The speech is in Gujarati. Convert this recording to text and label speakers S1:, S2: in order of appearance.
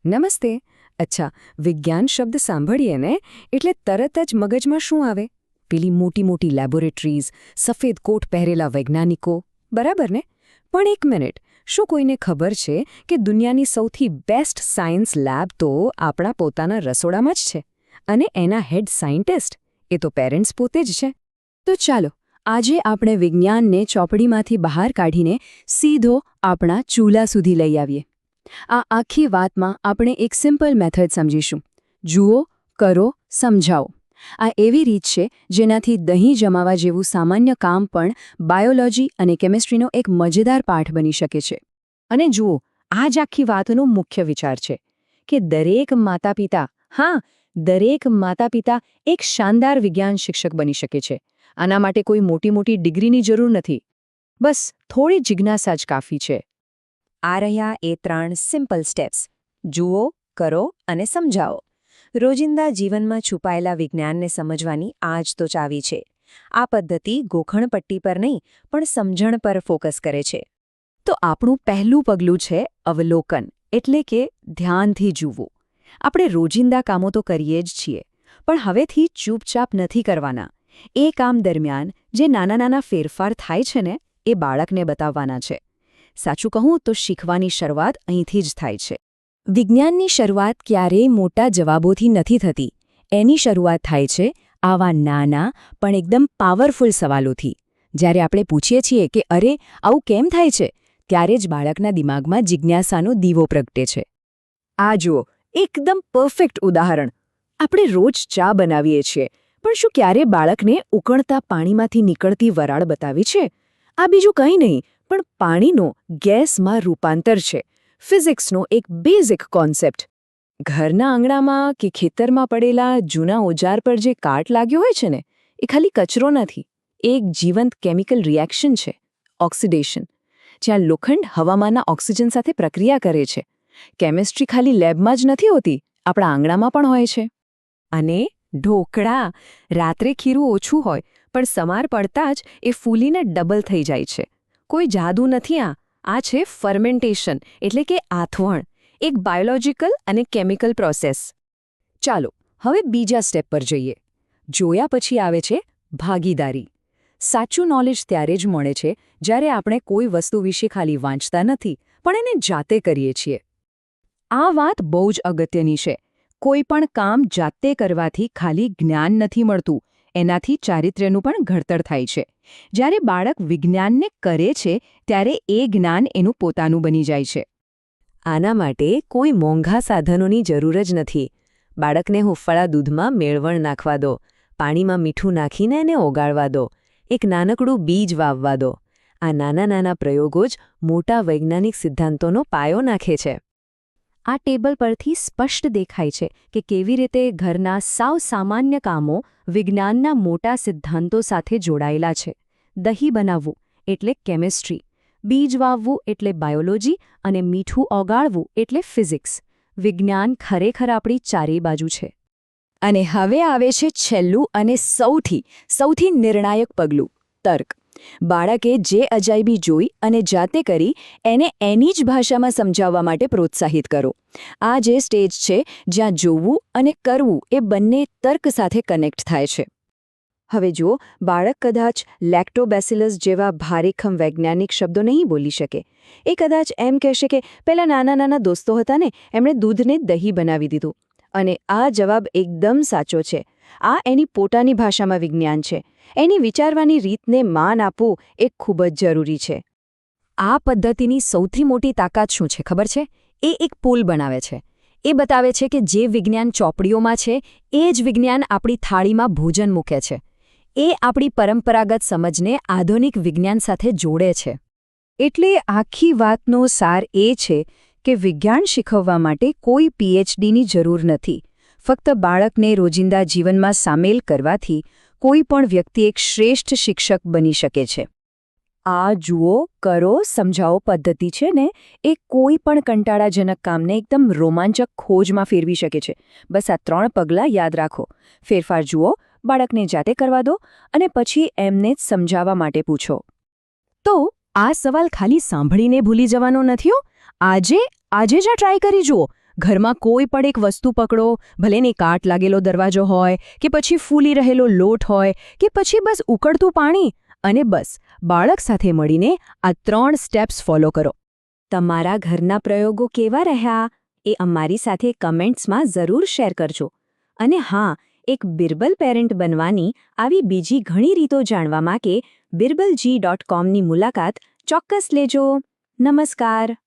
S1: નમસ્તે. અચ્છા, વિજ્ઞાન શબ્દ સાંભળીએ ને એટલે તરત જ મગજમાં શું આવે? પેલી મોટી મોટી લેબોરેટરીઝ, સફેદ કોટ પહેરેલા વૈજ્ઞાનિકો, બરાબર ને? પણ એક મિનિટ, શું કોઈને ખબર છે કે દુનિયાની સૌથી બેસ્ટ સાયન્સ લેબ તો આપણા પોતાના રસોડામાં જ છે? અને એના હેડ સાયન્ટિસ્ટ એ તો પેરેન્ટ્સ પોતે જ છે. તો ચાલો આજે આપણે વિજ્ઞાનને ચોપડીમાંથી બહાર કાઢીને સીધો આપણા ચૂલા સુધી લઈ આવીએ. આ આખી વાતમાં આપણે એક સિમ્પલ મેથડ સમજીશું. જુઓ, કરો, સમજાવો. આ એવી રીત છે જેનાથી દહીં જમાવા જેવું સામાન્ય કામ પણ બાયોલોજી અને કેમિસ્ટ્રીનો એક મજેદાર પાઠ બની શકે છે. અને જુઓ, આ જ આખી વાતનો મુખ્ય વિચાર છે કે દરેક માતા-પિતા એક શાનદાર વિજ્ઞાન શિક્ષક બની શકે છે. આના માટે કોઈ મોટી મોટી ડિગ્રીની જરૂર નથી. બસ થોડી જિજ્ઞાસા જ કાફી છે.
S2: આ રહ્યા એ 3 સિમ્પલ સ્ટેપ્સ. જુઓ, કરો અને સમજાવો. રોજિંદા જીવનમાં છુપાયેલા વિજ્ઞાનને સમજવાની આ જ તો ચાવી છે. આ પદ્ધતિ ગોખણપટ્ટી પર નહીં પણ સમજણ પર ફોકસ કરે છે.
S1: તો આપણું પહેલું પગલું છે અવલોકન, એટલે કે ધ્યાનથી જુઓ. આપણે રોજિંદા કામો તો કરીએ જ છીએ, પણ હવેથી ચૂપચાપ નથી કરવાના. એ કામ દરમિયાન જે નાના નાના ફેરફાર થાય છે ને, એ બાળકને બતાવવાના છે. સાચું કહું તો શીખવાની શરૂઆત અહીંથી જ થાય છે. વિજ્ઞાનની શરૂઆત ક્યારેય મોટા જવાબોથી નથી થતી. એની શરૂઆત થાય છે આવા નાના પણ એકદમ પાવરફુલ સવાલોથી. જ્યારે આપણે પૂછીએ છીએ કે અરે, આવું કેમ થાય છે, ત્યારે જ બાળકના દિમાગમાં જિજ્ઞાસાનો દીવો પ્રગટે છે. આ જુઓ, એકદમ પરફેક્ટ ઉદાહરણ. આપણે રોજ ચા બનાવીએ છીએ, પણ શું ક્યારે બાળકને ઉકળતા પાણીમાંથી નીકળતી વરાળ બતાવી છે? આ બીજું કંઈ નહીં પણ પાણીનો ગેસમાં રૂપાંતર છે. ફિઝિક્સનો એક બેઝિક કોન્સેપ્ટ. ઘરના આંગણામાં કે ખેતરમાં પડેલા જૂના ઓજાર પર જે કાટ લાગ્યો હોય છે ને, એ ખાલી કચરો નથી. એ એક જીવંત કેમિકલ રિએક્શન છે, ઓક્સિડેશન. જ્યાં લોખંડ હવામાંના ઓક્સિજન સાથે પ્રક્રિયા કરે છે. કેમિસ્ટ્રી ખાલી લેબમાં જ નથી હોતી, આપણા આંગણામાં પણ હોય છે. અને ઢોકળા. રાત્રે ખીરું ઓછું હોય, પણ સમાર પડતા જ એ ફૂલીને ડબલ થઈ જાય છે. કોઈ જાદુ નથી. આ છે ફર્મેન્ટેશન, એટલે કે આથવણ. એક બાયોલોજિકલ અને કેમિકલ પ્રોસેસ. ચાલો હવે બીજા સ્ટેપ પર જઈએ. જોયા પછી આવે છે ભાગીદારી. સાચું નોલેજ ત્યારે જ મળે છે જ્યારે આપણે કોઈ વસ્તુ વિશે ખાલી વાંચતા નથી, પણ એને જાતે કરીએ છીએ. આ વાત બહુ જ અગત્યની છે. કોઈ પણ કામ જાતે કરવાથી ખાલી જ્ઞાન નથી મળતું, એનાથી ચારિત્ર્યનું પણ ઘડતર થાય છે. જ્યારે બાળક વિજ્ઞાનને કરે છે ત્યારે એ જ્ઞાન એનું પોતાનું બની જાય છે. આના માટે કોઈ મોંઘા સાધનોની જરૂર જ નથી. બાળકને હુંફાળા દૂધમાં મેળવણ નાખવા દો, પાણીમાં મીઠું નાખીને એને ઓગાળવા દો, એક નાનકડું બીજ વાવવા દો. આ નાના નાના પ્રયોગો જ મોટા વૈજ્ઞાનિક સિદ્ધાંતોનો પાયો નાખે છે. આ ટેબલ પરથી સ્પષ્ટ દેખાય છે કે કેવી રીતે ઘરના સાવ સામાન્ય કામો વિજ્ઞાનના મોટા સિદ્ધાંતો સાથે જોડાયેલા છે. દહીં બનાવવું એટલે કેમિસ્ટ્રી, બીજ વાવવું એટલે બાયોલોજી અને મીઠું ઓગાળવું એટલે ફિઝિક્સ. વિજ્ઞાન ખરેખર આપણી ચારેય બાજુ છે. અને હવે આવે છે છેલ્લું અને સૌથી નિર્ણાયક પગલું, તર્ક. બાળકે જે અજાયબી જોઈ અને જાતે કરી એને એની જ ભાષામાં સમજાવવા માટે પ્રોત્સાહિત કરો. આ જે સ્ટેજ છે જ્યાં જોવું અને કરવું એ બંને તર્ક સાથે કનેક્ટ થાય છે. હવે જુઓ, બાળક કદાચ લેક્ટોબેસિલસ જેવા ભારેખમ વૈજ્ઞાનિક શબ્દો નહીં બોલી શકે. એ કદાચ એમ કહેશે કે પેલા નાના નાના દોસ્તો હતા ને, એમણે દૂધને દહીં બનાવી દીધું. અને આ જવાબ એકદમ સાચો છે. આ એની પોતાની ભાષામાં વિજ્ઞાન છે. એની વિચારવાની રીતને માન આપવું એ ખૂબ જ જરૂરી છે. આ પદ્ધતિની સૌથી મોટી તાકાત શું છે ખબર છે? એ એક પુલ બનાવે છે. એ બતાવે છે કે જે વિજ્ઞાન ચોપડીઓમાં છે એ જ વિજ્ઞાન આપણી થાળીમાં ભોજન મૂકે છે. એ આપણી પરંપરાગત સમજને આધુનિક વિજ્ઞાન સાથે જોડે છે. એટલે આખી વાતનો સાર એ છે કે વિજ્ઞાન શીખવવા માટે કોઈ પીએચડીની જરૂર નથી. ફક્ત બાળકને રોજિંદા જીવનમાં સામેલ કરવાથી કોઈ પણ વ્યક્તિ એક શ્રેષ્ઠ શિક્ષક બની શકે છે. આ જુઓ, કરો, સમજાવો પદ્ધતિ છે ને, એ કોઈ પણ કંટાળાજનક કામને એકદમ રોમાંચક ખોજમાં ફેરવી શકે છે. બસ આ 3 પગલાં યાદ રાખો. ફેરફાર જુઓ, બાળકને જાતે કરવા દો અને પછી એમને જ સમજાવવા માટે પૂછો. તો આ સવાલ ખાલી સાંભળીને ભૂલી જવાનો નથી. આજે જ આ ટ્રાય કરી જુઓ. ઘરમાં કોઈ પણ એક વસ્તુ પકડો, ભલે ને કાટ લાગેલો દરવાજો હોય કે પછી ફૂલી રહેલો લોટ હોય કે પછી બસ ઉકળતું પાણી, અને બસ બાળક સાથે મળીને આ 3 સ્ટેપ્સ ફોલો કરો.
S2: તમારા ઘરના પ્રયોગો કેવા રહ્યા એ અમારી સાથે કમેન્ટ્સમાં જરૂર શેર કરજો. અને હા, એક બિરબલ પેરેન્ટ બનવાની આવી બીજી ઘણી રીતો જાણવા માટે birbelg.com ની મુલાકાત ચોક્કસ લેજો. નમસ્કાર.